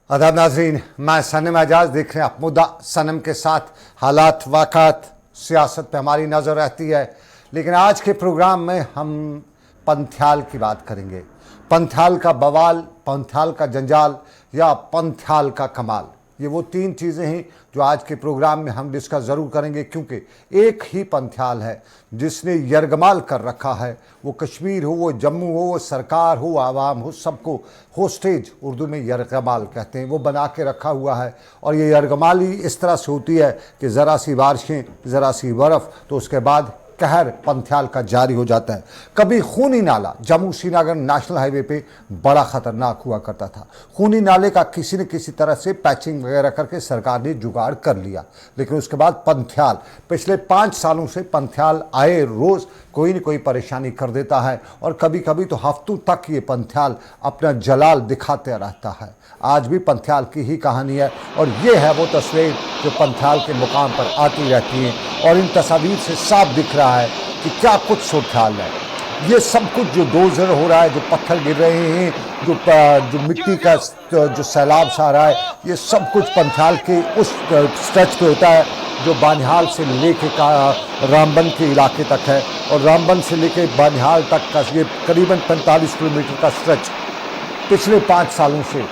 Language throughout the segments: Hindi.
आदाब नाजरीन, मैं सनम एजाज देख रहे हैं आप मुद्दा सनम के साथ। हालात वाक़ात सियासत पे हमारी नज़र रहती है, लेकिन आज के प्रोग्राम में हम पंथ्याल की बात करेंगे। पंथ्याल का बवाल, पंथ्याल का जंजाल या पंथ्याल का कमाल, ये वो तीन चीज़ें हैं जो आज के प्रोग्राम में हम डिस्कस ज़रूर करेंगे, क्योंकि एक ही पंथ्याल है जिसने यरगमाल कर रखा है। वो कश्मीर हो, वो जम्मू हो, वो सरकार हो, आवाम हो, सबको होस्टेज, उर्दू में यरगमाल कहते हैं, वो बना के रखा हुआ है। और ये यरगमाली इस तरह से होती है कि ज़रा सी बारिशें, ज़रा सी बर्फ़, तो उसके बाद कहर पंथ्याल का जारी हो जाता है। कभी खूनी नाला जम्मू श्रीनगर नेशनल हाईवे पे बड़ा ख़तरनाक हुआ करता था। खूनी नाले का किसी न किसी तरह से पैचिंग वगैरह करके सरकार ने जुगाड़ कर लिया, लेकिन उसके बाद पंथ्याल, पिछले 5 सालों से पंथ्याल आए रोज़ कोई न कोई परेशानी कर देता है, और कभी कभी तो हफ्तों तक ये पंथ्याल अपना जलाल दिखाते रहता है। आज भी पंथ्याल की ही कहानी है, और ये है वो तस्वीर जो पंथ्याल के मुकाम पर आती रहती हैं, और इन तस्वीर से साफ दिख रहा है कि क्या कुछ सूरत हाल है। ये सब कुछ जो डोजर हो रहा है, जो पत्थर गिर रहे हैं, जो मिट्टी का जो सैलाब सा आ रहा है, ये सब कुछ पंथ्याल के उस स्ट्रेच पे होता है जो बानिहाल से लेके रामबन के इलाके तक है, और रामबन से लेके बानिहाल तक का ये करीबन 45 किलोमीटर का स्ट्रेच पिछले 5 सालों से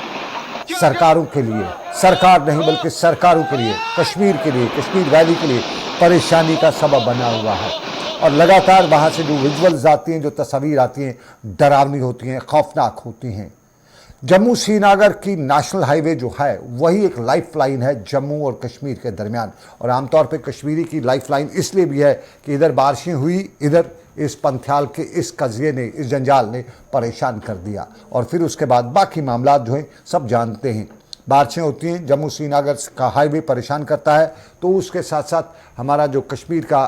सरकारों के लिए, सरकार नहीं बल्कि सरकारों के लिए, कश्मीर के लिए, कश्मीर वैली के लिए परेशानी का सबब बना हुआ है। और लगातार वहाँ से जो विजुअल्स आती हैं, जो तस्वीर आती हैं, डरावनी होती हैं, खौफनाक होती हैं। जम्मू श्रीनगर की नेशनल हाईवे जो है वही एक लाइफ लाइन है जम्मू और कश्मीर के दरमियान, और आमतौर पे कश्मीरी की लाइफ लाइन इसलिए भी है कि इधर बारिशें हुई, इधर इस पंथ्याल के इस कज़िये ने, इस जंजाल ने परेशान कर दिया। और फिर उसके बाद बाकी मामला जो हैं सब जानते हैं। बारिशें होती हैं, जम्मू श्रीनगर का हाईवे परेशान करता है, तो उसके साथ साथ हमारा जो कश्मीर का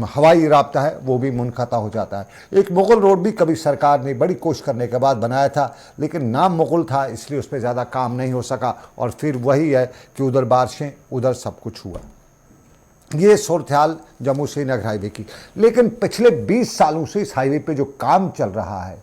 हवाई राब्ता है वो भी मुनक़ता हो जाता है। एक मुग़ल रोड भी कभी सरकार ने बड़ी कोशिश करने के बाद बनाया था, लेकिन नाम मुग़ल था इसलिए उस पर ज़्यादा काम नहीं हो सका, और फिर वही है कि उधर बारिशें, उधर सब कुछ हुआ। ये सूरत हाल जम्मू श्रीनगर हाईवे की। लेकिन पिछले 20 सालों से इस हाईवे पे जो काम चल रहा है,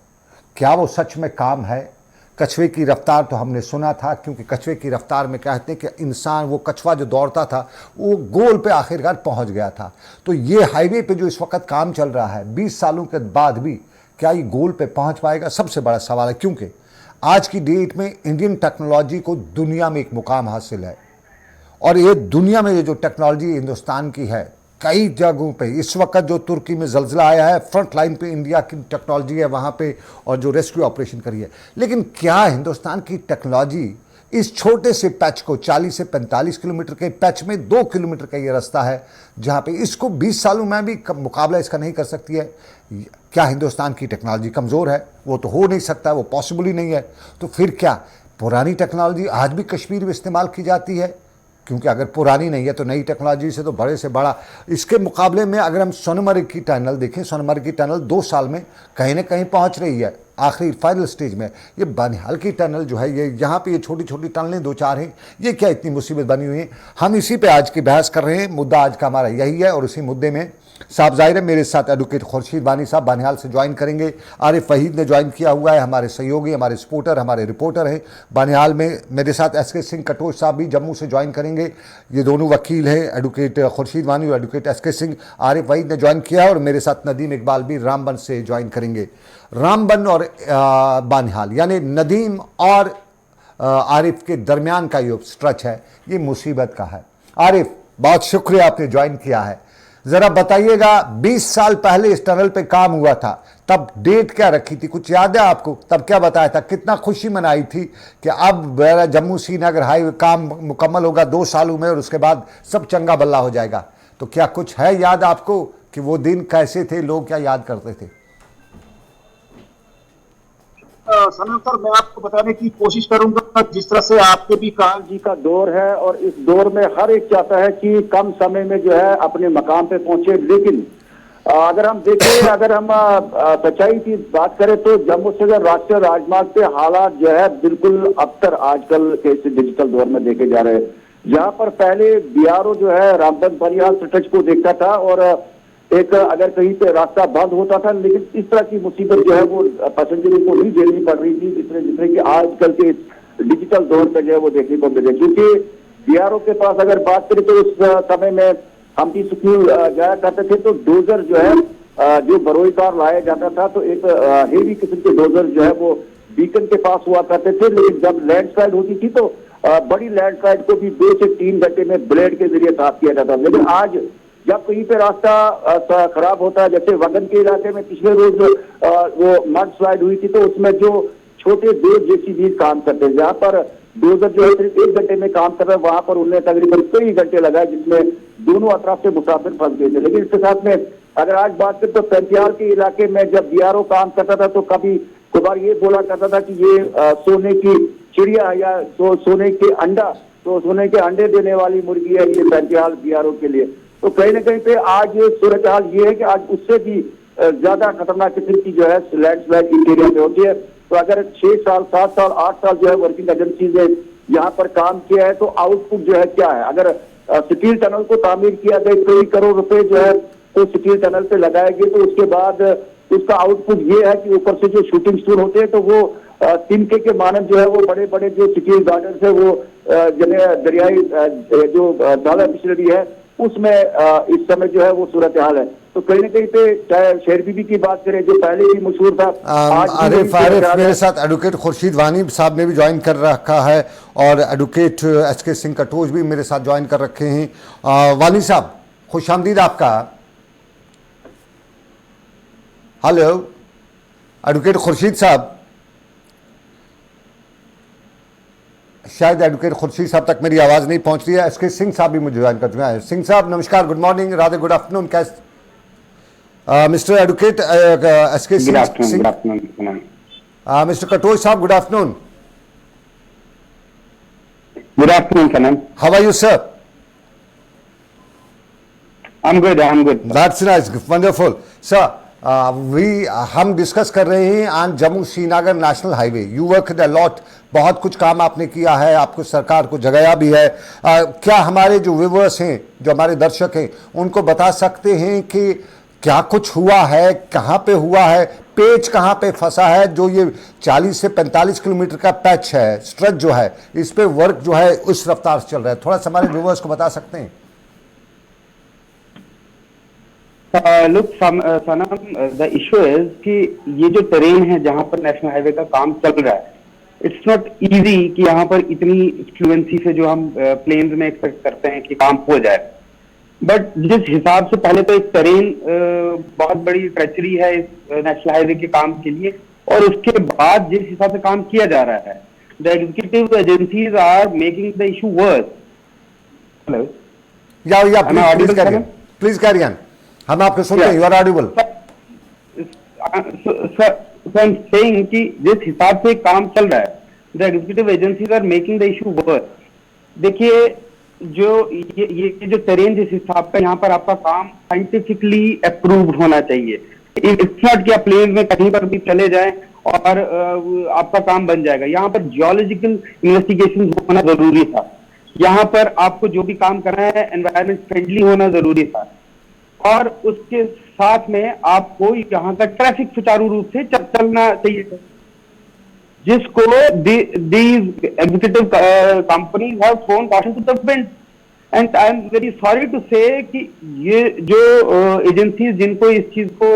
क्या वो सच में काम है? कछुए की रफ्तार तो हमने सुना था, क्योंकि कछुए की रफ्तार में कहते हैं कि इंसान, वो कछुआ जो दौड़ता था वो गोल पे आखिरकार पहुंच गया था। तो ये हाईवे पे जो इस वक्त काम चल रहा है 20 सालों के बाद भी क्या ये गोल पे पहुंच पाएगा? सबसे बड़ा सवाल है, क्योंकि आज की डेट में इंडियन टेक्नोलॉजी को दुनिया में एक मुकाम हासिल है, और ये दुनिया में ये जो टेक्नोलॉजी हिंदुस्तान की है, कई जगहों पे इस वक्त जो तुर्की में ज़लज़ला आया है, फ्रंट लाइन पे इंडिया की टेक्नोलॉजी है वहाँ पे, और जो रेस्क्यू ऑपरेशन करी है। लेकिन क्या हिंदुस्तान की टेक्नोलॉजी इस छोटे से पैच को, 40 से 45 किलोमीटर के पैच में 2 किलोमीटर का ये रास्ता है जहाँ पे इसको 20 सालों में भी मुकाबला इसका नहीं कर सकती है? क्या हिंदुस्तान की टेक्नोलॉजी कमज़ोर है? वो तो हो नहीं सकता, वो पॉसिबल ही नहीं है। तो फिर क्या पुरानी टेक्नोलॉजी आज भी कश्मीर में इस्तेमाल की जाती है? क्योंकि अगर पुरानी नहीं है तो नई टेक्नोलॉजी से तो बड़े से बड़ा। इसके मुकाबले में अगर हम सोनमर्ग की टनल देखें, सोनमर्ग की टनल 2 साल में कहीं ना कहीं पहुंच रही है, आखिरी फाइनल स्टेज में। ये बानिहाल की टनल जो है, ये यहाँ पे ये छोटी छोटी टनलें 2-4 हैं, ये क्या इतनी मुसीबत बनी हुई है? हम इसी पे आज की बहस कर रहे हैं। मुद्दा आज का हमारा यही है, और इसी मुद्दे में साहब ज़ाहिर है मेरे साथ एडवोकेट खुर्शीद वानी साहब बानिहाल से ज्वाइन करेंगे। आरिफ वहीद ने ज्वाइन किया हुआ है, हमारे सहयोगी, हमारे सपोर्टर, हमारे रिपोर्टर हैं बानिहाल में। मेरे साथ एसके सिंह कटोच साहब भी जम्मू से ज्वाइन करेंगे। ये दोनों वकील हैं, एडवोकेट खुर्शीद वानी और एडवोकेट एसके सिंह। आरिफ वहीद ने ज्वाइन किया है, और मेरे साथ नदीम इकबाल भी रामबन से ज्वाइन करेंगे। रामबन और बानिहाल यानी नदीम और आरिफ के दरमियान का ये स्ट्रेच है, ये मुसीबत का है। आरिफ, बहुत शुक्रिया आपने ज्वाइन किया है। ज़रा बताइएगा, 20 साल पहले इस टनल पे काम हुआ था, तब डेट क्या रखी थी? कुछ याद है आपको? तब क्या बताया था? कितना खुशी मनाई थी कि अब जम्मू श्रीनगर हाईवे काम मुकम्मल होगा 2 सालों में, और उसके बाद सब चंगा बल्ला हो जाएगा? तो क्या कुछ है याद आपको कि वो दिन कैसे थे, लोग क्या याद करते थे? सनम सर, मैं आपको बताने की कोशिश करूंगा, जिस तरह से आपके भी काल जी का दौर है, और इस दौर में हर एक चाहता है कि कम समय में जो है अपने मकाम पे पहुंचे। लेकिन अगर हम देखें, अगर हम सच्चाई की बात करें तो जम्मू से राष्ट्रीय राजमार्ग पे हालात जो है बिल्कुल अबतर आजकल के डिजिटल दौर में देखे जा रहे हैं। जहां पर पहले बीआरओ जो है रामबन बानिहाल स्ट्रेच को देखता था, और एक अगर कहीं पे रास्ता बंद होता था, लेकिन इस तरह की मुसीबत जो है वो पैसेंजरों को नहीं झेलनी पड़ रही थी जितने कि आजकल के डिजिटल दौर में जो है वो देखने को मिले, क्योंकि बीआरओ के पास अगर बात करें तो उस समय में हम भी स्कूल जाया करते थे तो डोजर जो है जो बरोईकार लाया जाता था, तो एक हेवी किस्म के डोजर जो है वो बीकन के पास हुआ करते थे। लेकिन जब लैंडस्लाइड होती थी तो बड़ी लैंडस्लाइड को भी 2 से 3 घंटे में ब्लेड के जरिए साफ किया जाता था। लेकिन आज जब कहीं पे रास्ता खराब होता है, जैसे वगन के इलाके में पिछले रोज वो मड स्लाइड हुई थी, तो उसमें जो छोटे 2 जेसीबी काम करते हैं, जहाँ पर डोजर जो है सिर्फ 1 घंटे में काम कर रहा है, वहां पर उन्हें तकरीबन कई घंटे लगाए, जिसमें दोनों अतराफ से मुसाफिर फंस गए थे। लेकिन इसके साथ में अगर आज बात करें तो पेंथियाल के इलाके में जब बीआरओ काम करता था तो कभी कभार ये बोला करता था कि ये सोने की चिड़िया या सोने के अंडा, तो सोने के अंडे देने वाली मुर्गी है ये पेंथियाल बीआरओ के लिए। तो कहीं ना कहीं पे आज सूरत हाल ये है कि आज उससे भी ज्यादा खतरनाक किस्म की जो है लैंडस्लाइड इस एरिया में होती है। तो अगर 6 साल 7 साल 8 साल जो है वर्किंग एजेंसी ने यहाँ पर काम किया है, तो आउटपुट जो है क्या है? अगर स्टील टनल को तामीर किया गया, कई करोड़ रुपए जो है तो स्टील टनल पे लगाए गए, तो उसके बाद उसका आउटपुट ये है कि ऊपर से जो शूटिंग स्टोर होते हैं तो वो तिनके के मानव जो है वो बड़े बड़े जो स्टील गार्डन है वो दरियाई जो दादा मिशनरी है उसमें इस समय जो है वो सूरत हाल है। तो कहीं ना कहीं पे चाहे शेर बीबी की बात करें जो पहले ही मशहूर था, आरिफ मेरे साथ एडवोकेट खुर्शीद वानी साहब ने भी ज्वाइन कर रखा है और एडवोकेट SK सिंह कटोच भी मेरे साथ ज्वाइन कर रखे हैं। वानी साहब खुश आमदीद आपका। हेलो एडवोकेट खुर्शीद साहब, शायद एडवोकेट खुर्शीद साहब तक मेरी आवाज़ नहीं पहुंच रही है। SK सिंह साहब भी मुझे ज्वाइन कर चुके हैं। सिंह साहब नमस्कार, good morning, Radhe, good afternoon, कैसे mister advocate SK Singh, mister Katoch sahab good afternoon. Good afternoon, Sanam. How are you, sir? I'm good. That's nice, wonderful. Sir, हम डिस्कस कर रहे हैं on Jammu Srinagar national highway. You work a lot, बहुत कुछ काम आपने किया है, आपको सरकार को जगाया भी है। क्या हमारे जो व्यूअर्स हैं, जो हमारे दर्शक हैं, उनको बता सकते हैं कि क्या कुछ हुआ है, कहाँ पे हुआ है, पेच कहाँ पे फंसा है? जो ये 40 से 45 किलोमीटर का पैच है, स्ट्रेच जो है, इस पे वर्क जो है उस रफ्तार से चल रहा है, थोड़ा सा हमारे व्यूअर्स को बता सकते हैं? Look, Sanam, the issue is कि ये जो टेरेन है जहाँ पर नेशनल हाईवे का काम चल रहा है, इट्स नॉट इजी कि यहाँ पर इतनी फ्लुएंसी से जो हम प्लेन्स में एक्सपेक्ट करते हैं कि काम हो जाए। बट जिस हिसाब से पहले तो एक टेरेन बहुत बड़ी ट्रेचरी है इस नेशनल हाईवे के काम के लिए, और उसके बाद जिस हिसाब से काम किया जा रहा है, the executive agencies are making the issue worse. Hello, yeah please carry on, हम आपको सुनते हैं, यू आर ऑडिबल। कि जिस हिसाब से काम चल रहा है, the executive agencies are making the issue worse. देखिए, जो ये जो टेरेन जिस हिसाब का, यहाँ पर आपका काम साइंटिफिकली अप्रूव्ड होना चाहिए। इट्स नॉट कि आप प्लेन में कहीं पर भी चले जाएं और आपका काम बन जाएगा। यहाँ पर जियोलॉजिकल इन्वेस्टिगेशन होना जरूरी था। यहाँ पर आपको जो भी काम करना है एनवायरमेंट फ्रेंडली होना जरूरी था, और उसके साथ में आपको यहाँ का ट्रैफिक सुचारू रूप से चलना चाहिए था, जिसको these executive companies have thrown caution to the wind. And I am very sorry to say कि ये जो एजेंसीज जिनको इस चीज को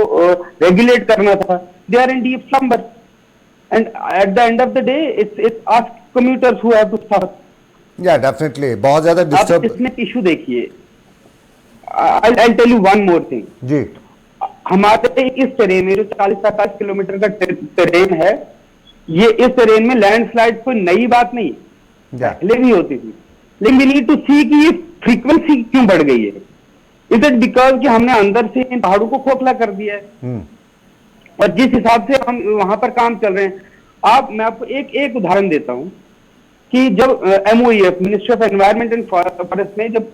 रेगुलेट करना था, they are in deep slumber. And at the end of the day, it's us commuters who have to suffer. Yeah, definitely. बहुत ज्यादा डिस्टर्ब। आप इसमें इशू देखिए, I'll tell you one more thing. जी, हमारे इस टेरेन में जो 40-45 किलोमीटर का टेरेन है, ये इस टेरेन में लैंडस्लाइड कोई नई बात नहीं, पहले भी होती थी। लेकिन वी नीड टू सी कि ये फ्रीक्वेंसी क्यों बढ़ गई है। इज इट बिकॉज कि हमने अंदर से इन पहाड़ों को खोखला कर दिया है? और जिस हिसाब से हम वहां पर काम चल रहे हैं, मैं आपको एक उदाहरण देता हूं कि जब MOEF, ministry of environment and forest ने जब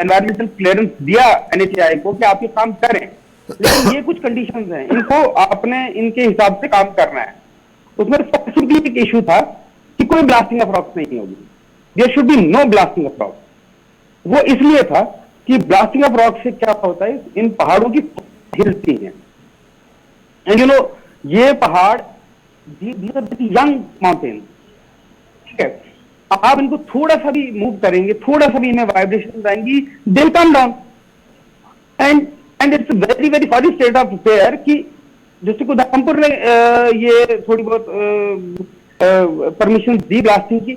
एनवायरमेंटल क्लियरेंस दिया NHAI को कि आप ये काम करें, लेकिन ये कुछ कंडीशंस हैं, इनको आपने इनके हिसाब से काम करना है। उसमें स्पेसिफिकली एक इशू था कि कोई ब्लास्टिंग ऑफ रॉक्स नहीं होगी, there should be no blasting of rocks. वो इसलिए था कि ब्लास्टिंग ऑफ रॉक्स से क्या होता है, इन पहाड़ों की हिलती हैं, एंड यू नो ये पहाड़, these are very young mountains, ठीक है, आप इनको थोड़ा सा भी मूव करेंगे, थोड़ा सा भी इन्हें वाइब्रेशन आएंगी, दिल come down. And it's very very sorry state of affair कि डिस्ट्रिक्ट उधमपुर ने ये थोड़ी बहुत परमिशन दी ब्लास्टिंग की।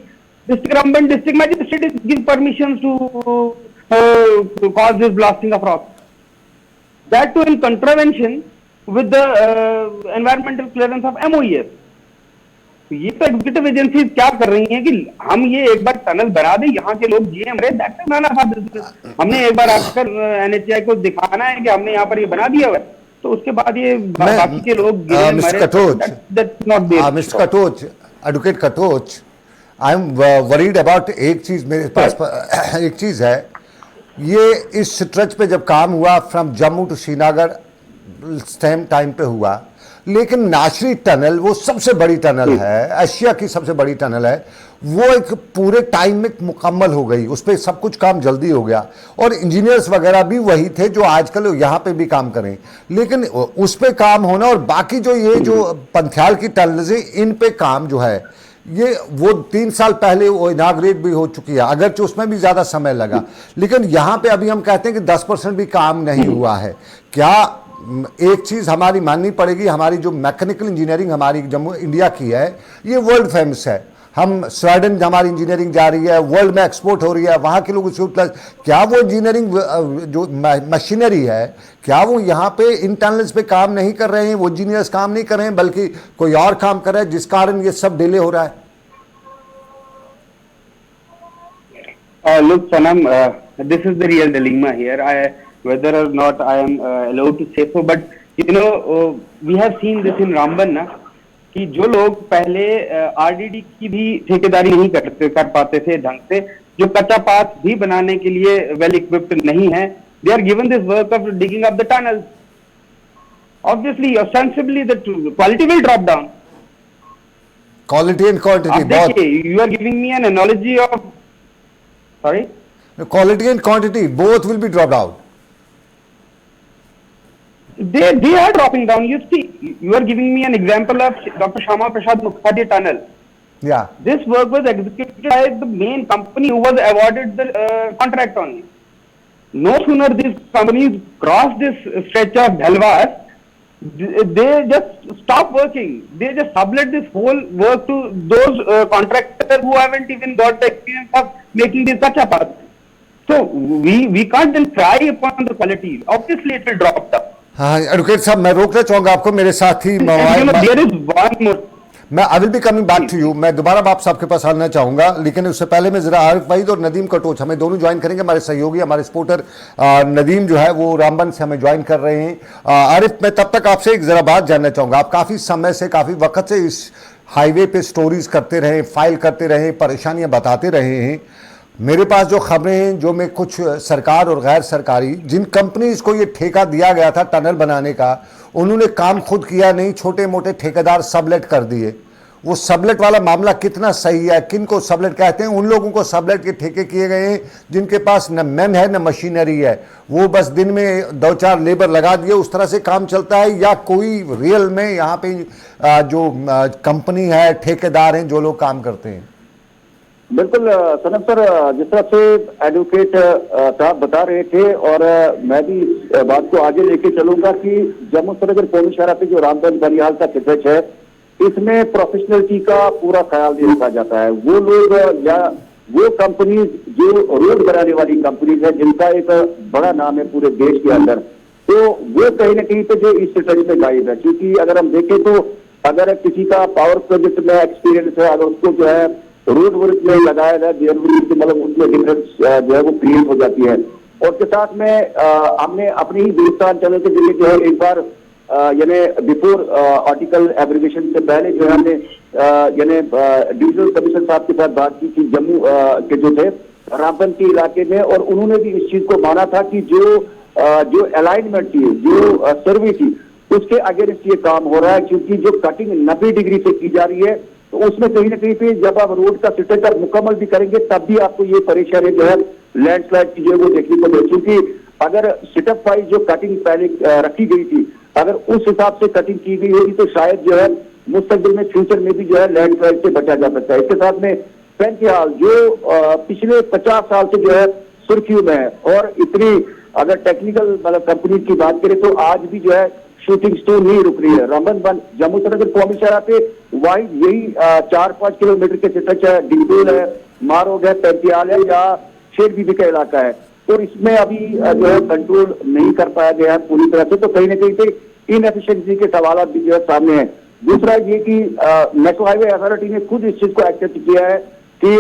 District Ramban district magistrate is give permission to cause this blasting of rocks, that too in contravention with the environmental clearance of MOEF। तो ये तो एग्जीक्यूटिव एजेंसी क्या कर रही हैं कि हम ये एक बार टनल बना दें, यहाँ के लोग जिए मरे, that is not a business. हमने एक बार आकर NHAI को दिखाना है कि हमने यहाँ पर ये बना दिया हुआ है, तो उसके बाद ये बाकी के लोग गिरे मरे, that's not there. Mister Katoch, advocate Katoch, I am worried about एक चीज मेरे पास एक चीज है, ये इस स्ट्रेच पे जब काम हुआ from Jammu to Srinagar same time पे हुआ, लेकिन नाशरी टनल वो सबसे बड़ी टनल है, एशिया की सबसे बड़ी टनल है, वो एक पूरे टाइम में मुकम्मल हो गई, उस पर सब कुछ काम जल्दी हो गया और इंजीनियर्स वगैरह भी वही थे जो आजकल यहाँ पे भी काम करें, लेकिन उस पे काम होना और बाकी जो ये जो पंथियाल की टनल से इन पे काम जो है ये वो 3 साल पहले वो इनाग्रेट भी हो चुकी है, अगरचे उसमें भी ज़्यादा समय लगा, लेकिन यहाँ पे अभी हम कहते हैं कि 10% भी काम नहीं हुआ है। क्या एक चीज़ हमारी माननी पड़ेगी, हमारी जो मैकेनिकल इंजीनियरिंग हमारी जम्मू इंडिया की है ये वर्ल्ड फेमस है, हम स्वीडन हमारी इंजीनियरिंग जा रही है, वर्ल्ड में एक्सपोर्ट हो रही है, वहाँ के लोग उससे क्या वो इंजीनियरिंग जो मशीनरी है क्या वो यहाँ पे इन टनल्स पे काम नहीं कर रहे हैं, वो इंजीनियर्स काम नहीं कर रहे हैं बल्कि कोई और काम कर रहा है जिस कारण ये सब डिले हो रहा है? Look, Sanam, this is the real dilemma here. Whether or not I am allowed to say so, but you know, we have seen this in Ramban ना, कि जो लोग पहले RDD की भी ठेकेदारी नहीं कर पाते थे ढंग से, जो कच्चा पाथ भी बनाने के लिए वेल इक्विप्ड नहीं है, they are given this work of digging up the tunnels. Obviously, ostensibly, the quality will drop down. Quality and quantity both. You are giving me an analogy of, sorry? Quality and quantity both will be dropped out. They are dropping down. You see, you are giving me an example of Dr. Shama Prasad Mukherjee tunnel. Yeah. This work was executed by the main company who was awarded the contract only. No sooner these companies crossed this stretch of Dhalwas, they just stopped working. They just sublet this whole work to those contractors who haven't even got the experience of making this kacha path. So we can't then cry upon the quality. Obviously, it will drop down. हाँ एडवोकेट साहब, मैं रोकना चाहूंगा आपको, मेरे साथ ही मैं I will be coming back to you, मैं दोबारा वापस आपके पास आना चाहूंगा, लेकिन उससे पहले मैं जरा आरिफ वहीद और नदीम कटोच हमें दोनों ज्वाइन करेंगे, हमारे सहयोगी हमारे सपोर्टर नदीम जो है वो रामबन से हमें ज्वाइन कर रहे हैं। आरिफ, मैं तब तक आपसे एक जरा बात जानना चाहूंगा, आप काफ़ी समय से काफ़ी वक्त से इस हाईवे पे स्टोरीज करते रहे, फाइल करते रहे, परेशानियाँ बताते रहे हैं, मेरे पास जो खबरें हैं जो मैं कुछ सरकार और गैर सरकारी जिन कंपनीज को ये ठेका दिया गया था टनल बनाने का, उन्होंने काम खुद किया नहीं, छोटे मोटे ठेकेदार सबलेट कर दिए। वो सबलेट वाला मामला कितना सही है, किन को सबलेट कहते हैं? उन लोगों को सबलेट के ठेके किए गए हैं जिनके पास न मैन है न मशीनरी है, वो बस दिन में 2-4 लेबर लगा दिए, उस तरह से काम चलता है, या कोई रियल में यहाँ पे जो कंपनी है, ठेकेदार हैं जो लोग काम करते हैं? बिल्कुल सनम सर, जिस तरह से एडवोकेट साहब बता रहे थे और मैं भी इस बात को आगे लेके चलूंगा कि जम्मू श्रीनगर कौमी शहरा पे जो रामबन बनिहाल का स्ट्रेच है, इसमें प्रोफेशनलिटी का पूरा ख्याल नहीं रखा जाता है। वो लोग या वो कंपनीज जो रोड बनाने वाली कंपनीज है जिनका एक बड़ा नाम है पूरे देश के अंदर, तो वो कहीं ना कहीं पे जो इस स्ट्रेच पे गायब है। क्योंकि अगर हम देखें तो अगर किसी का पावर प्रोजेक्ट में एक्सपीरियंस है, अगर उसको जो है रोड वर्क में लगाया जाए, मतलब उसमें डिफरेंस जो है वो क्रिएट हो जाती है। और उसके साथ में हमने अपनी ही हिंदुस्तान चैनल के जरिए जो है एक बार यानी बिफोर आर्टिकल एब्रिवेशन से पहले जो है हमने यानी डिविजनल कमिश्नर साहब के साथ बात की थी जम्मू के जो थे रामबन के इलाके में, और उन्होंने भी इस चीज को माना था कि जो अलाइनमेंट थी, जो सर्वे थी, उसके अगेंस्ट ये काम हो रहा है। क्योंकि जो कटिंग 90 डिग्री से की जा रही है, तो उसमें कहीं ना कहीं पे जब आप रोड का स्ट्रेच आप मुकम्मल भी करेंगे तब भी आपको ये परेशानी जो है लैंडस्लाइड की जो है वो देखने को मिले। क्योंकि अगर सेटअप वाइज जो कटिंग पहले रखी गई थी, अगर उस हिसाब से कटिंग की गई होगी तो शायद जो है मुस्तकबिल में फ्यूचर में भी जो है लैंडस्लाइड से बचा जा सकता है। इसके साथ में पैंतीहाल जो पिछले 50 साल से जो है सुर्खियों में है। और इतनी अगर टेक्निकल मतलब कंपनी की बात करें तो आज भी जो है शूटिंग स्टोर नहीं रुक रही है। रामबन जम्मू श्रीनगर कौमी शहर पे वाइड यही 4-5 किलोमीटर के स्ट्रेच है। डिगडोल है, मारोग है, पैंतीहाल है या शेर बीबी का इलाका है। तो इसमें अभी जो है कंट्रोल नहीं कर पाया गया है पूरी तरह से। तो कहीं ना कहीं पे इनएफिशिएंसी के सवाल भी जो है सामने है। दूसरा ये कि नेशनल हाईवे अथॉरिटी ने खुद इस चीज को एक्सेप्ट किया है कि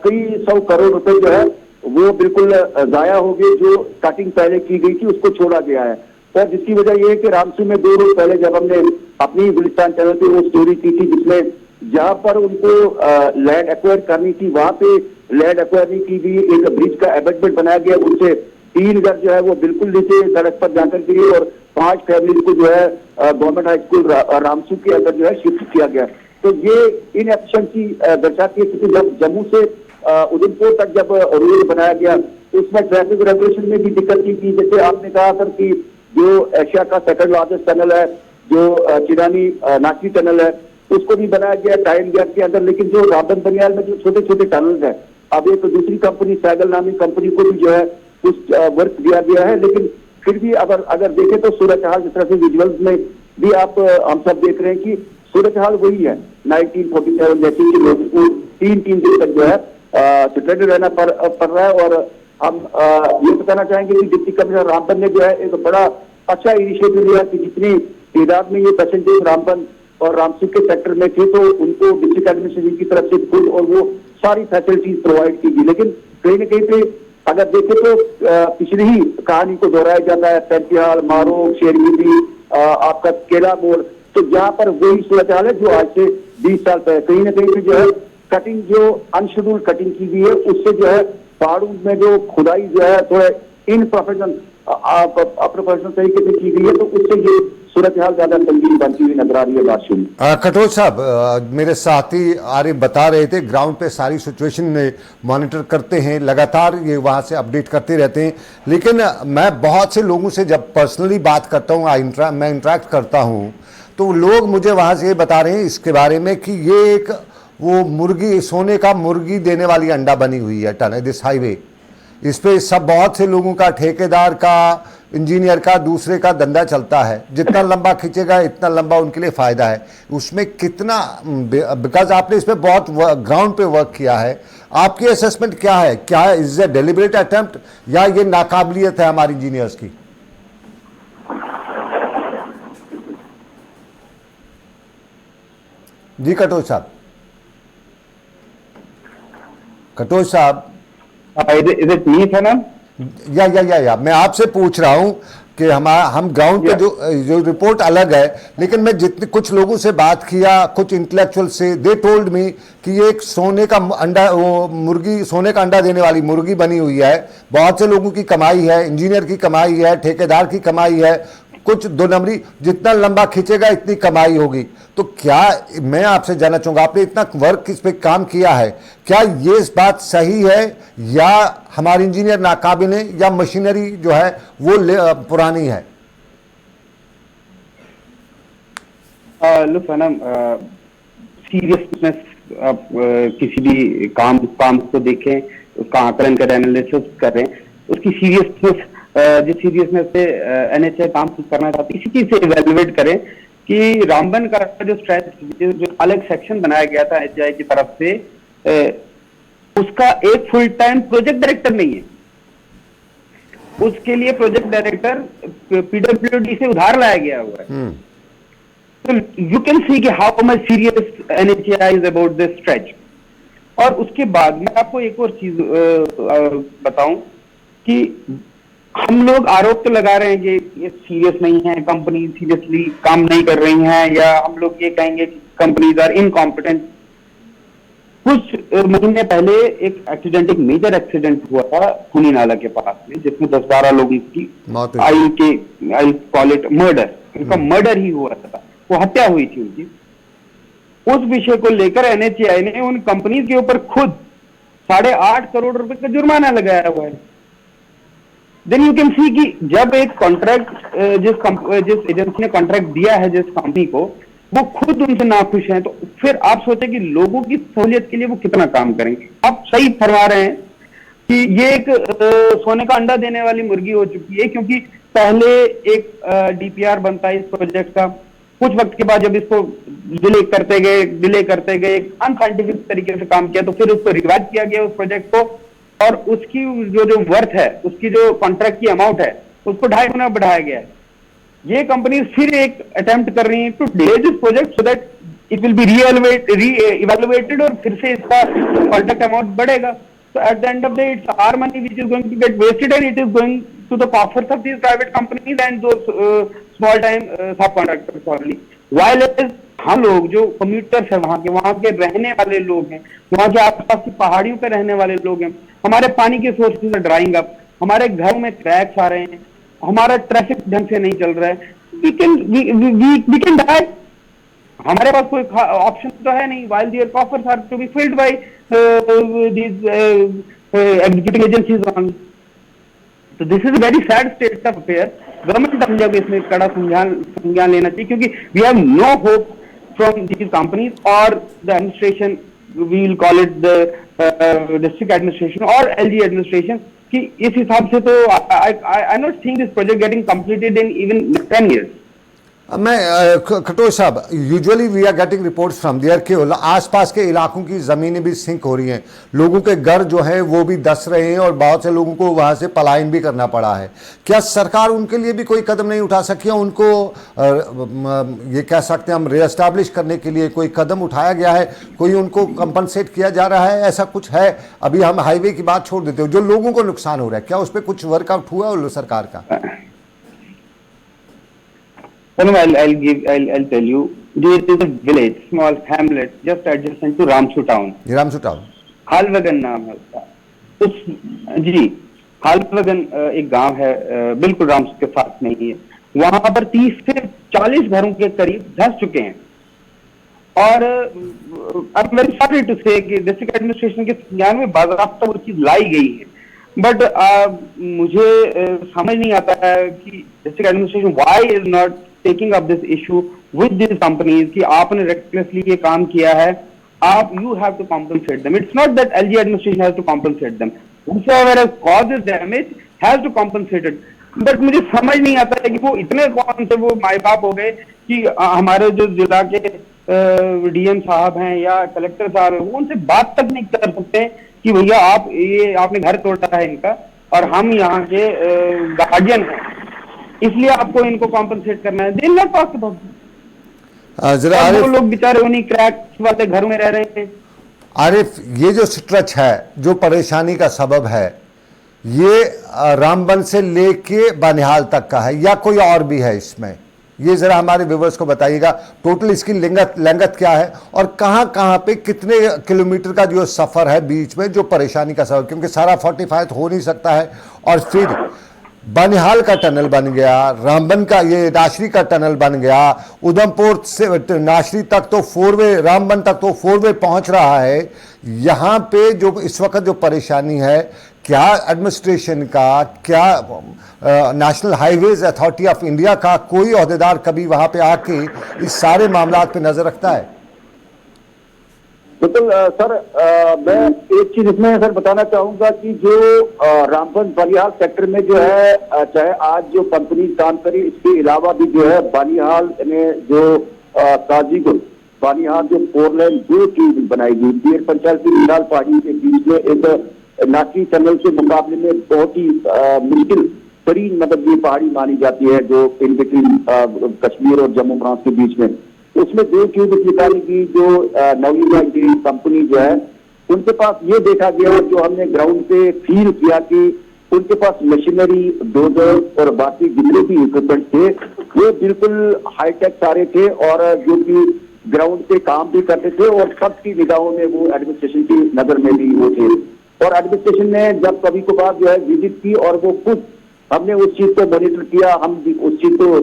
कई 100 करोड़ रुपए जो है वो बिल्कुल जाया हो गए। जो कटिंग पहले की गई थी उसको छोड़ा गया है। और जिसकी वजह यह है कि रामसू में 2 रोज पहले जब हमने अपनी गुलिस्तान चैनल पे वो स्टोरी की थी जिसमें जहां पर उनको लैंड एक्वायर करनी थी वहां पे लैंड एक्वायर नहीं की गई। एक ब्रिज का एबेटमेंट बनाया गया, उससे 3 घर जो है वो बिल्कुल नीचे सड़क पर जाकर गिरे और 5 फैमिली को जो है गवर्नमेंट हाई स्कूल रामसू के अंदर जो है शिफ्ट किया गया। तो ये इनएफिशिएंसी दर्शाती है क्योंकि जब जम्मू से उधमपुर तक जब रोड बनाया गया तो उसमें ट्रैफिक रेगुलेशन में भी दिक्कत थी। जैसे आपने कहा सर कि जो एशिया का सेकंड लार्जेस्ट टनल है, जो चिरानी नाची टनल है, उसको भी बनाया गया टाइम गैप के अंदर। लेकिन जो रामबन बनियाल में जो छोटे छोटे टनल है, अब एक दूसरी कंपनी सैगल नामी कंपनी को भी जो है कुछ वर्क दिया गया है। लेकिन फिर भी अगर देखें तो सूरत हाल जिस तरह से विजुअल्स में भी आप हम सब देख रहे हैं कि सूरत हाल वही है 1947 जैसे कि लोगों को 3-3 दिन तक जो है सिक्योरिटी रहना पड़ रहा है। और हम ये बताना चाहेंगे कि डिप्टी कमिश्नर रामबन ने जो है एक बड़ा अच्छा इनिशिएटिव लिया कि जितनी तादाद में ये पैसेंजर्स रामबन और रामसू के सेक्टर में थे तो उनको डिस्ट्रिक्ट एडमिनिस्ट्रेशन की तरफ से खुद और वो सारी फैसिलिटीज प्रोवाइड की गई। लेकिन कहीं ना कहीं पे अगर देखें तो पिछली ही कहानी को दोहराया जाता है। पैंतीहाल, मारो, शेरगिरी, आपका केला मोड़, तो जहां पर वही सूरत हाल है जो आज से 20 साल पहले कहीं ना कहीं पे जो है कटिंग जो अनशेड्यूल्ड कटिंग की गई है उससे जो है पहाड़ों में जो खुदाई जो है थोड़ा अप्रोफेशनल तरीके से की गई है। तो उससे ये सूरत हाल ज्यादा संगीन बनती हुई नजर आ रही है। बात सुनिए कटोच साहब, मेरे साथी आरिफ बता रहे थे ग्राउंड पे सारी सिचुएशन मॉनिटर करते हैं, लगातार ये वहाँ से अपडेट करते रहते हैं। लेकिन मैं बहुत से लोगों से जब पर्सनली बात करता हूँ, मैं इंटरेक्ट करता हूँ, तो लोग मुझे वहाँ से ये बता रहे हैं इसके बारे में कि ये एक वो मुर्गी, सोने का मुर्गी देने वाली अंडा बनी हुई है टनल दिस हाईवे। इस पे सब बहुत से लोगों का, ठेकेदार का, इंजीनियर का, दूसरे का धंधा चलता है। जितना लंबा खींचेगा इतना लंबा उनके लिए फ़ायदा है। उसमें कितना, बिकॉज आपने इस पर बहुत ग्राउंड पे वर्क किया है, आपकी असेसमेंट क्या है? क्या इज ए डेलिबरेट अटेम्प्ट या ये नाकाबिलियत है हमारे इंजीनियर्स की? जी कटोच साहब। कटोच साहब, इज इट मी सनम? या मैं आपसे पूछ रहा हूं कि हम ग्राउंड पे जो रिपोर्ट अलग है, लेकिन मैं जितने कुछ लोगों से बात किया, कुछ इंटेलेक्चुअल से, दे टोल्ड मी कि ये एक सोने का अंडा, वो मुर्गी, सोने का अंडा देने वाली मुर्गी बनी हुई है। बहुत से लोगों की कमाई है, इंजीनियर की कमाई है, ठेकेदार की कमाई है, कुछ 2 नंबरी, जितना लंबा खींचेगा इतनी कमाई होगी। तो क्या, मैं आपसे जानना चाहूँगा, आपने इतना वर्क इस पे काम किया है, क्या ये इस बात सही है या हमारे इंजीनियर नाकाबिल हैं या मशीनरी जो है वो पुरानी है? लुक सनम, सीरियसनेस, आप किसी भी काम को देखें, उसका आकलन कर एनालिसिस कर रहे हैं, उसकी सीरियसनेस, जिस सीरियसनेस से एनएचआई काम करना चाहती है, इसी चीज से इवेलुएट करें कि रामबन का जो स्ट्रेच, जो अलग सेक्शन बनाया गया था एनएचआई की तरफ से, उसका एक फुल टाइम प्रोजेक्ट डायरेक्टर नहीं है। उसके लिए प्रोजेक्ट डायरेक्टर पीडब्ल्यूडी से उधार लाया गया हुआ है। तो यू कैन सी कि how much serious NHI is about this stretch. और उसके बाद मैं आपको एक और चीज बताऊं कि हम लोग आरोप तो लगा रहे हैं कि ये सीरियस नहीं है, कंपनी सीरियसली काम नहीं कर रही हैं, या हम लोग ये कहेंगे कि कंपनीज आर इनकॉम्पिटेंट। कुछ महीने पहले एक एक्सीडेंट, एक मेजर एक्सीडेंट हुआ था खूनी नाला के पास में, जिसमें 10-12 लोगों की आई कॉल इट मर्डर, उनका मर्डर ही हुआ था, वो हत्या हुई थी उनकी। उस विषय को लेकर एनएचआई ने उन कंपनीज के ऊपर खुद 8.5 करोड़ रुपए का जुर्माना लगाया हुआ है। देन यू कैन सी कि जब एक कॉन्ट्रैक्ट जिस एजेंसी ने कॉन्ट्रैक्ट दिया है जिस कंपनी को, वो खुद उनसे नाखुश हैं, तो फिर आप सोचें कि लोगों की सहूलियत के लिए वो कितना काम करेंगे। आप सही फरमा रहे हैं कि ये एक सोने का अंडा देने वाली मुर्गी हो चुकी है, क्योंकि पहले एक डीपीआर बनता है इस प्रोजेक्ट का, कुछ वक्त के बाद जब इसको डिले करते गए अनसाइंटिफिक तरीके से काम किया, तो फिर उसको रिवाइज किया गया उस प्रोजेक्ट को, और उसकी जो वर्थ है, उसकी जो कॉन्ट्रैक्ट की अमाउंट है, उसको 2.5 गुना बढ़ाया गया है। ये कंपनी फिर एक अटेम्प्ट कर रही है to delay this project so that it will be re-evaluated, और फिर से इसका कॉन्ट्रैक्ट अमाउंट बढ़ेगा। So at the end of the day, it's our money which is going to get wasted, and it is going to the coffers of these private companies and those small time subcontractors probably. While हम लोग जो कम्यूटर्स है, वहाँ के रहने वाले लोग हैं, वहाँ के आसपास की पहाड़ियों पे रहने वाले लोग हैं, हमारे पानी के सोर्सेज है ड्राइंग अप, हमारे घरों में क्रैक्स आ रहे हैं, हमारा ट्रैफिक ढंग से नहीं चल रहा है, we can die. हमारे पास कोई ऑप्शन तो है नहीं, while their coffers are to be filled by these executing agencies only. So this is a very sad state of affairs. Government को जब इसमें कड़ा संज्ञान लेना चाहिए, क्योंकि we have no hope from these companies or the administration, we will call it the district administration or LG administration, कि इस हिसाब से तो I not think this project getting completed in even 10 years. मैं खटोच साहब, usually we are getting reports from there कि आसपास के इलाकों की ज़मीनें भी सिंक हो रही हैं, लोगों के घर जो हैं वो भी धंस रहे हैं और बहुत से लोगों को वहाँ से पलायन भी करना पड़ा है। क्या सरकार उनके लिए भी कोई कदम नहीं उठा सकी है? उनको ये कह सकते हैं हम रीएस्टैब्लिश करने के लिए कोई कदम उठाया गया है? कोई उनको कंपनसेट किया जा रहा है? ऐसा कुछ है? अभी हम हाईवे की बात छोड़ देते हो, जो लोगों को नुकसान हो रहा है, क्या उस पर कुछ वर्कआउट हुआ सरकार का? No, I'll tell you. There is a village, small hamlet, just adjacent to Ramsu town. Ramsu town, Halwagan नाम है उसका। हालवगन एक गांव है, बिल्कुल रामसू के साथ नहीं है। वहां पर 30 से 40 घरों के करीब धंस चुके हैं, और अब वेरी सॉरी टू से कि डिस्ट्रिक्ट एडमिनिस्ट्रेशन के संज्ञान में बाज़ाब्ता वो चीज लाई गई है, बट मुझे समझ नहीं आता है कि district administration why is not taking up this issue with this companies कि आपने रेक्टलेसली ये काम किया है, आप you have to compensate them. It's not that LG administration has to compensate them, whoever has caused this damage has to compensate it. But मुझे समझ नहीं आता है कि वो इतने कौन से वो माई बाप हो गए कि हमारे जो जिला के डीएम साहब हैं या कलेक्टर साहब हैं, वो उनसे बात तक नहीं कर सकते कि भैया आप ये आपने घर तोड़ा है इनका, और हम यहाँ के गार्जियन हैं, इसलिए आपको इनको कॉम्पनसेट करना है। दे नॉट टॉक अबाउट जरा वो लोग बेचारे उन्हीं क्रैक्स वाले घरों में रह रहे थे। आरिफ, ये जो स्ट्रेच है जो परेशानी का सबब है, ये रामबन से लेके बनिहाल तक का है या कोई और भी है इसमें? ये जरा हमारे व्यूवर्स को बताइएगा, टोटल इसकी लंगत क्या है और कहाँ पे कितने किलोमीटर का जो सफर है बीच में जो परेशानी का सबब, क्योंकि सारा 45 हो नहीं सकता है। और फिर बनिहाल का टनल बन गया, रामबन का ये नाशरी का टनल बन गया, उधमपुर से नाशरी तक तो 4 वे, रामबन तक तो 4 वे पहुंच रहा है। यहाँ पे जो इस वक्त जो परेशानी है, क्या एडमिनिस्ट्रेशन का, क्या national highways authority of India का कोई ओहदेदार कभी वहां पे आके इस सारे मामलात पे नजर रखता है? बिल्कुल सर, मैं एक चीज इसमें सर बताना चाहूंगा कि जो रामबन बनिहाल सेक्टर में जो है, चाहे आज जो कंपनी काम करी, इसके अलावा भी जो है बनिहाल में जो काजीगुल बनिहाल जो 4 लेन 2 चीज बनाई गई, पीर पंचायत की विशाल पहाड़ी के बीच में एक नाकी टनल के मुकाबले में बहुत ही मुश्किल तरीन मतलब ये पहाड़ी मानी जाती है जो इन बिटवीन कश्मीर और जम्मू प्रांत के बीच में। उसमें 2 क्यूबिक निकाली की जो नवीना इंजीनियरिंग कंपनी जो है, उनके पास ये देखा गया, जो हमने ग्राउंड पे फील किया कि उनके पास मशीनरी, डोजर और बाकी जितने भी इक्विपमेंट थे वो बिल्कुल हाईटेक सारे थे, और जो कि ग्राउंड पे काम भी करते थे और सबकी निगाहों में वो एडमिनिस्ट्रेशन की नजर में भी वो थे। और एडमिनिस्ट्रेशन ने जब कभी कभार जो है विजिट की और वो खुद हमने उस चीज को मॉनिटर किया, हम उस चीज को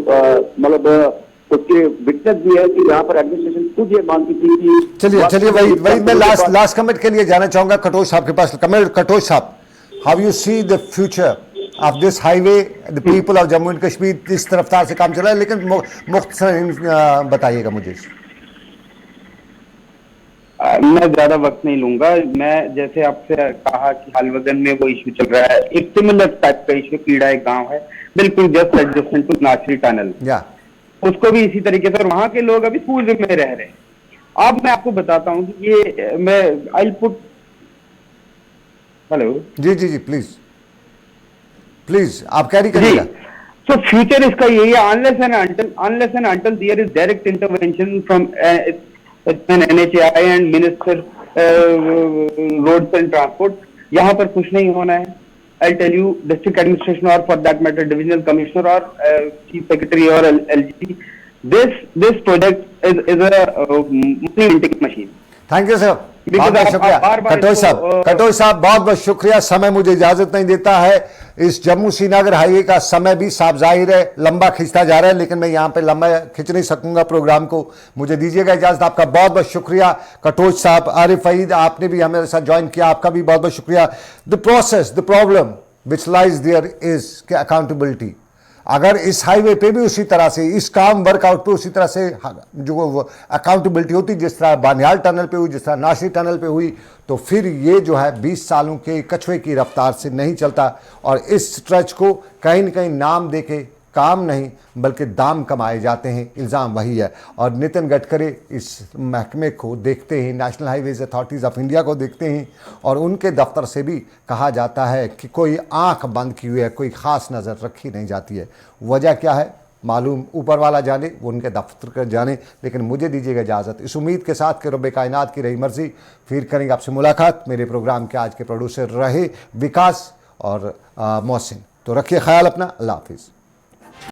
मतलब उसके विटनेस भी है कि यहाँ पर एडमिनिस्ट्रेशन खुद ये मांगती थी कि चलिए वही मैं लास्ट कमेंट के लिए जाना चाहूंगा कटोच साहब के पास। कटोच साहब, how you see the future of this highway the people of Jammu and Kashmir इस रफ्तार से काम चल रहा है, लेकिन मुख्तसर बताइएगा मुझे। मैं ज्यादा वक्त नहीं लूंगा। मैं जैसे आपसे कहा कि हालवदन में वो इशू चल रहा है, एक सिमिलर टाइप का इशू कीड़ा एक गांव है बिल्कुल जस्ट एडजेसेंट टू नाचरी टनल, उसको भी इसी तरीके से, और वहां के लोग अभी पूर्व में रह रहे हैं। अब मैं आपको बताता हूं कि ये मैं आई पुट हेलो जी जी जी प्लीज आप कैरी करिएगा। So future इसका यही है, unless and until there is direct intervention from an NHAI and Minister Roads and Transport, यहाँ पर कुछ नहीं होना है। I'll tell you, District Administration or for that matter Divisional Commissioner or Chief Secretary or LG, this project is a money minting machine. Thank you sir, बहुत बहुत शुक्रिया कटोच साहब, बहुत बहुत शुक्रिया। समय मुझे इजाजत नहीं देता है, इस जम्मू श्रीनगर हाईवे का समय भी साफ जाहिर है लंबा खिंचता जा रहा है, लेकिन मैं यहाँ पे लंबा खिंच नहीं सकूंगा प्रोग्राम को, मुझे दीजिएगा इजाजत। आपका बहुत बहुत शुक्रिया कटोच साहब। आरिफ ईद आपने भी हमारे साथ ज्वाइन किया, आपका भी बहुत बहुत शुक्रिया। The process, the problem which lies there is accountability. अगर इस हाईवे पे भी उसी तरह से, इस काम वर्कआउट पे उसी तरह से जो अकाउंटेबिलिटी होती जिस तरह बानियाल टनल पे हुई, जिस तरह नासिर टनल पे हुई, तो फिर ये जो है 20 सालों के कछुए की रफ्तार से नहीं चलता। और इस स्ट्रेच को कहीं न कहीं नाम दे के काम नहीं बल्कि दाम कमाए जाते हैं, इल्ज़ाम वही है। और नितिन गडकरी इस महकमे को देखते हैं, national highways authorities of India को देखते हैं, और उनके दफ्तर से भी कहा जाता है कि कोई आंख बंद की हुई है, कोई ख़ास नज़र रखी नहीं जाती है। वजह क्या है मालूम ऊपर वाला जाने, वो उनके दफ्तर कर जाने, लेकिन मुझे दीजिएगा इजाज़त इस उम्मीद के साथ कि रब्बे कायनात की रही मर्ज़ी फिर करेंगे आपसे मुलाकात। मेरे प्रोग्राम के आज के प्रोड्यूसर रहे विकास और मोहसिन। तो रखिए ख्याल अपना, अल्लाह हाफिज़।